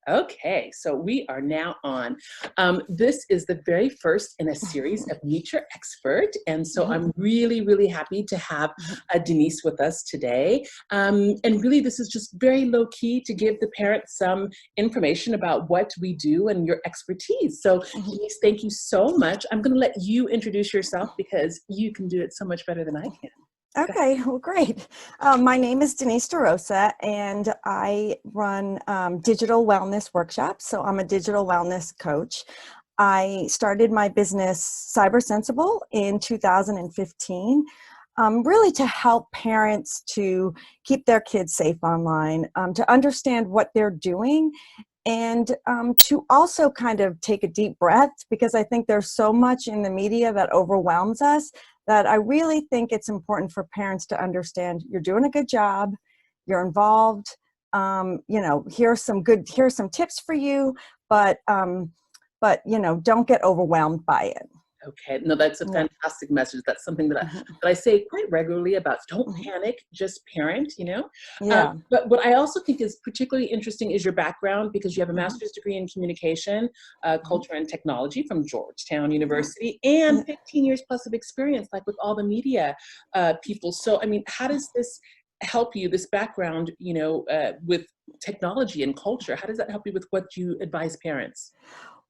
Okay, so we are now on. This is the very first in a series of Meet Your Expert. And so I'm really, really happy to have Denise with us today. And really, this is just very low key to give the parents some information about what we do and your expertise. So Denise, thank you so much. I'm going to let you introduce yourself because you can do it so much better than I can. Okay, well, great. My name is Denise DeRosa, and I run digital wellness workshops. So I'm a digital wellness coach. I started my business Cyber Sensible in 2015, really to help parents to keep their kids safe online, to understand what they're doing, and to also kind of take a deep breath, because I think there's so much in the media that overwhelms us that I really think it's important for parents to understand you're doing a good job, you're involved, here's some tips for you, but don't get overwhelmed by it. Okay, no, that's a fantastic message. That's something that I say quite regularly about don't panic, just parent, Yeah. But what I also think is particularly interesting is your background, because you have a master's degree in communication, culture and technology from Georgetown University, and 15 years plus of experience, like with all the media people. So, I mean, how does this help you, this background, with technology and culture? How does that help you with what you advise parents?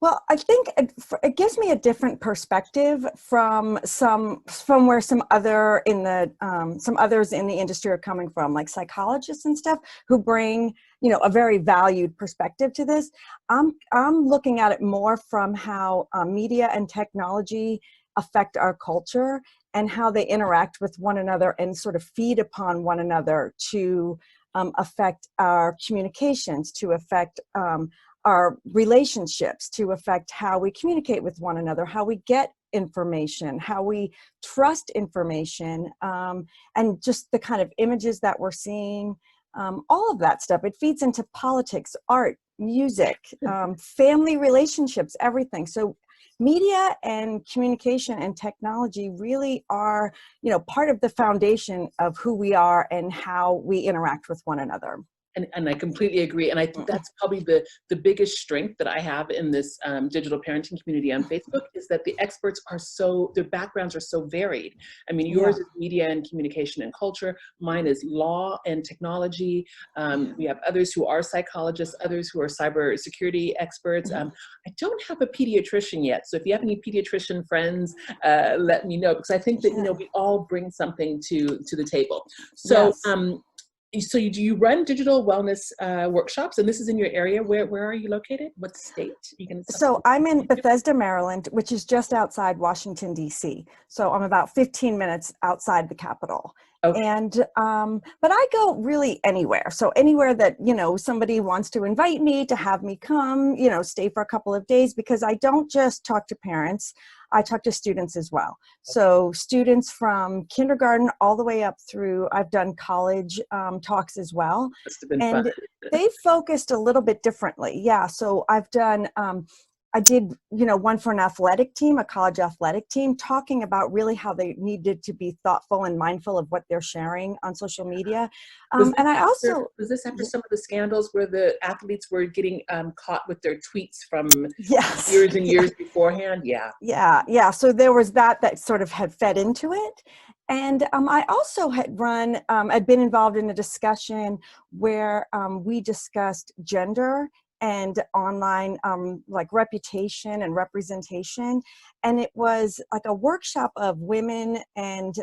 Well, I think it gives me a different perspective from where some others in the industry are coming from, like psychologists and stuff, who bring a very valued perspective to this. I'm looking at it more from how media and technology affect our culture and how they interact with one another and sort of feed upon one another to affect our communications, to affect our relationships, to affect how we communicate with one another, how we get information, how we trust information, and just the kind of images that we're seeing, all of that stuff. It feeds into politics, art, music, family relationships, everything. So media and communication and technology really are, part of the foundation of who we are and how we interact with one another. And I completely agree. And I think that's probably the biggest strength that I have in this digital parenting community on Facebook is that the experts their backgrounds are so varied. I mean, yours is media and communication and culture. Mine is law and technology. We have others who are psychologists, others who are cybersecurity experts. I don't have a pediatrician yet. So if you have any pediatrician friends, let me know, because I think that, we all bring something to the table. So, So do you run digital wellness workshops, and this is in your area? Where are you located? What state? So I'm in Bethesda, Maryland, which is just outside Washington, D.C. So I'm about 15 minutes outside the capital. Okay. And but I go really anywhere. So anywhere that somebody wants to invite me to have me come, stay for a couple of days, because I don't just talk to parents. I talk to students as well. So students from kindergarten all the way up through, I've done college talks as well. And they focused a little bit differently. Yeah, so I've done, I did, one for an athletic team, a college athletic team, talking about really how they needed to be thoughtful and mindful of what they're sharing on social media. Was this after some of the scandals where the athletes were getting caught with their tweets from years and years beforehand? Yeah. So there was that sort of had fed into it. And I also had I'd been involved in a discussion where we discussed gender and online like reputation and representation. And it was like a workshop of women and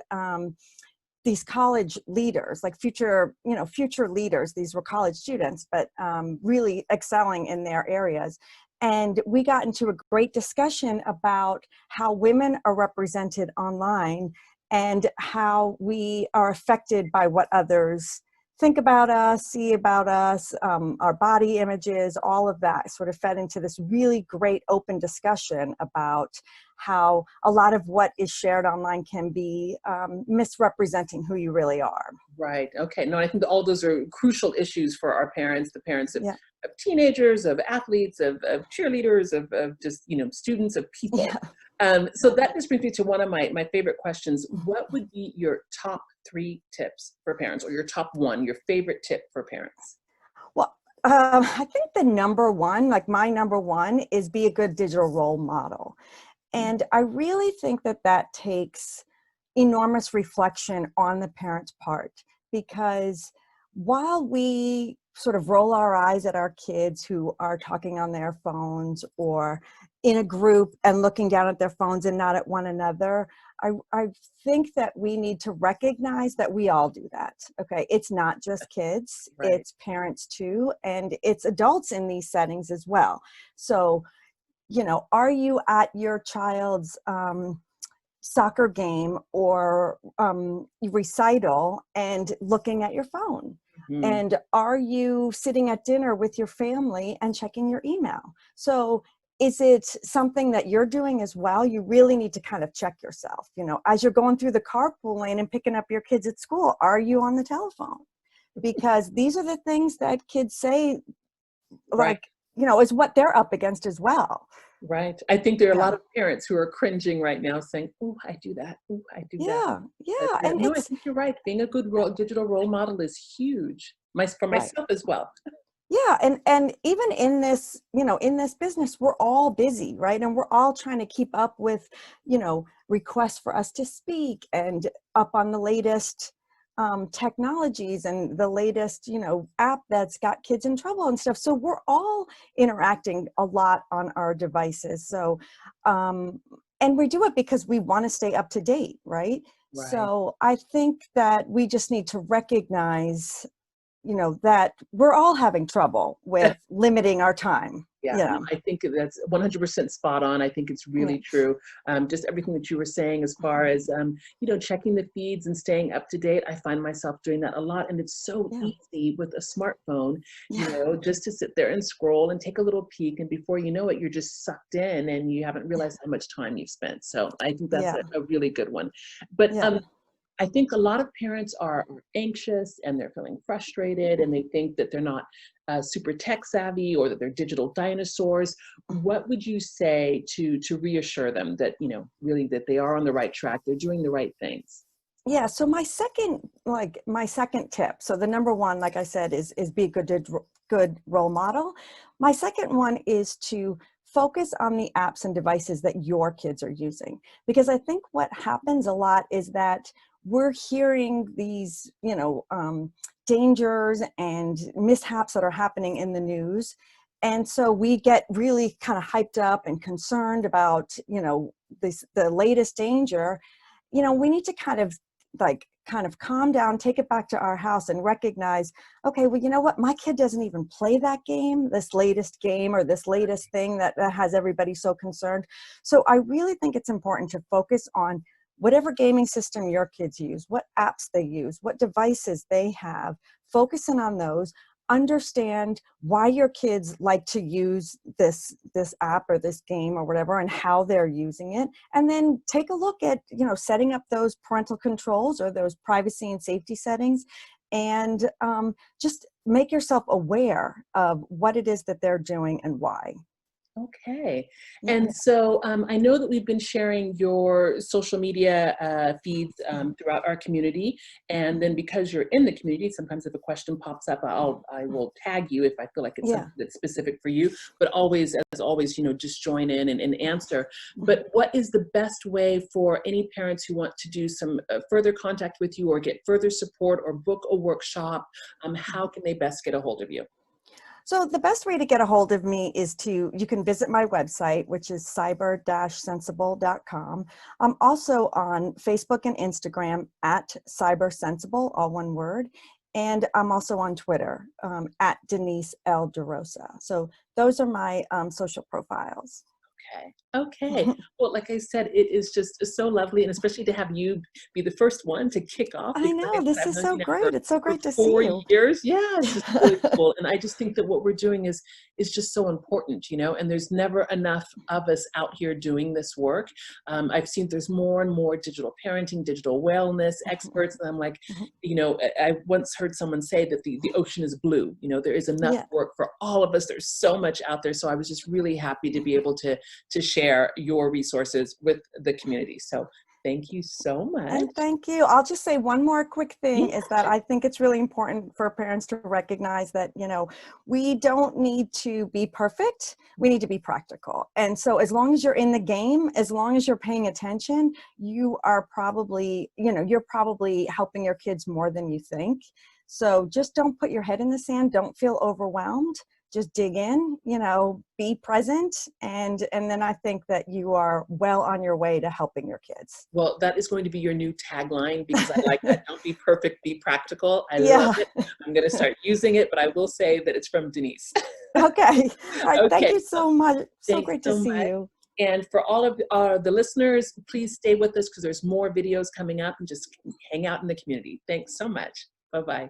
these college leaders, like future leaders. These were college students, but really excelling in their areas. And we got into a great discussion about how women are represented online and how we are affected by what others think about us, see about us, our body images, all of that sort of fed into this really great open discussion about how a lot of what is shared online can be misrepresenting who you really are. Right. Okay. No, I think all those are crucial issues for our parents, the parents of teenagers, of athletes, of cheerleaders, of just, students, of people. So that just brings me to one of my favorite questions. What would be your top 3 tips for parents, or your top 1, your favorite tip for parents? Well, I think the number one, like my number one, is be a good digital role model. And I really think that that takes enormous reflection on the parent's part, because while we sort of roll our eyes at our kids who are talking on their phones or in a group and looking down at their phones and not at one another, I think that we need to recognize that we all do that. Okay, it's not just kids, Right. it's parents too, and it's adults in these settings as well. So, you know, are you at your child's soccer game or recital and looking at your phone? Mhm. And are you sitting at dinner with your family and checking your email? So is it something that you're doing as well? You really need to kind of check yourself. You know, as you're going through the carpool lane and picking up your kids at school, are you on the telephone? Because these are the things that kids say, Right. like, you know, is what they're up against as well. Right. I think there are a Yeah. lot of parents who are cringing right now saying, "Oh, I do that. Oh, I do that." Yeah. But, Yeah. And no, I it's think you're right. Being a good digital role model is huge. For right. myself as well. Yeah, and even in this, you know, in this business, we're all busy, right? And we're all trying to keep up with, you know, requests for us to speak and up on the latest technologies and the latest, you know, app that's got kids in trouble and stuff. So we're all interacting a lot on our devices. So, and we do it because we want to stay up to date, right? Right. So I think that we just need to recognize, you know, that we're all having trouble with limiting our time. Yeah, no, Yeah. I think that's 100% spot on. I think it's Yeah. really true. Just everything that you were saying as far as, you know, checking the feeds and staying up to date. I find myself doing that a lot. And it's so Yeah. easy with a smartphone, you Yeah. know, just to sit there and scroll and take a little peek. And before you know it, you're just sucked in and you haven't realized how much time you've spent. So I think that's Yeah. a really good one. But Yeah. I think a lot of parents are anxious and they're feeling frustrated and they think that they're not super tech savvy or that they're digital dinosaurs. What would you say to reassure them that, you know, really that they are on the right track, they're doing the right things? Yeah. So my second tip. So the number one, like I said, is be a good role model. My second one is to focus on the apps and devices that your kids are using, because I think what happens a lot is that we're hearing these, you know, dangers and mishaps that are happening in the news. And so we get really kind of hyped up and concerned about, you know, the latest danger. You know, we need to kind of calm down, take it back to our house and recognize, okay, well, you know what? My kid doesn't even play that game, this latest game or this latest thing that has everybody so concerned. So I really think it's important to focus on whatever gaming system your kids use, what apps they use, what devices they have, focusing on those. Understand why your kids like to use this app or this game or whatever and how they're using it, and then take a look at, you know, setting up those parental controls or those privacy and safety settings, and just make yourself aware of what it is that they're doing and why. Okay. Yeah. And so I know that we've been sharing your social media feeds throughout our community. And then because you're in the community, sometimes if a question pops up, I will tag you if I feel like it's Yeah. something that's specific for you. But always, as always, you know, just join in and answer. But what is the best way for any parents who want to do some further contact with you or get further support or book a workshop? How can they best get a hold of you? So the best way to get a hold of me is you can visit my website, which is cyber-sensible.com. I'm also on Facebook and Instagram at cybersensible, all one word. And I'm also on Twitter at Denise L. DeRosa. So those are my social profiles. Okay. Okay. Well, like I said, it is just so lovely, and especially to have you be the first one to kick off, I because like I know, said, this I've is known so you now for great. It's so great to see 4 you. years. Yeah, it's just really cool. And I just think that what we're doing is just so important, you know, and there's never enough of us out here doing this work. I've seen there's more and more digital parenting, digital wellness experts, and I'm like, you know, I once heard someone say that the ocean is blue. You know, there is enough Yeah. work for all of us. There's so much out there. So I was just really happy to be able to share your resources with the community. So Thank you so much. And thank you. I'll just say one more quick thing Yeah. is that I think it's really important for parents to recognize that, you know, we don't need to be perfect. We need to be practical. And so as long as you're in the game, as long as you're paying attention, you are probably, you know, you're probably helping your kids more than you think. So just don't put your head in the sand. Don't feel overwhelmed. Just dig in, you know, be present. And then I think that you are well on your way to helping your kids. Well, that is going to be your new tagline, because I like that. Don't be perfect, be practical. I love Yeah. it. I'm going to start using it, but I will say that it's from Denise. Okay. All right. Thank Okay. you so much. So Thanks great to so see much. you. And for all of the listeners, please stay with us because there's more videos coming up, and just hang out in the community. Thanks so much. Bye-bye.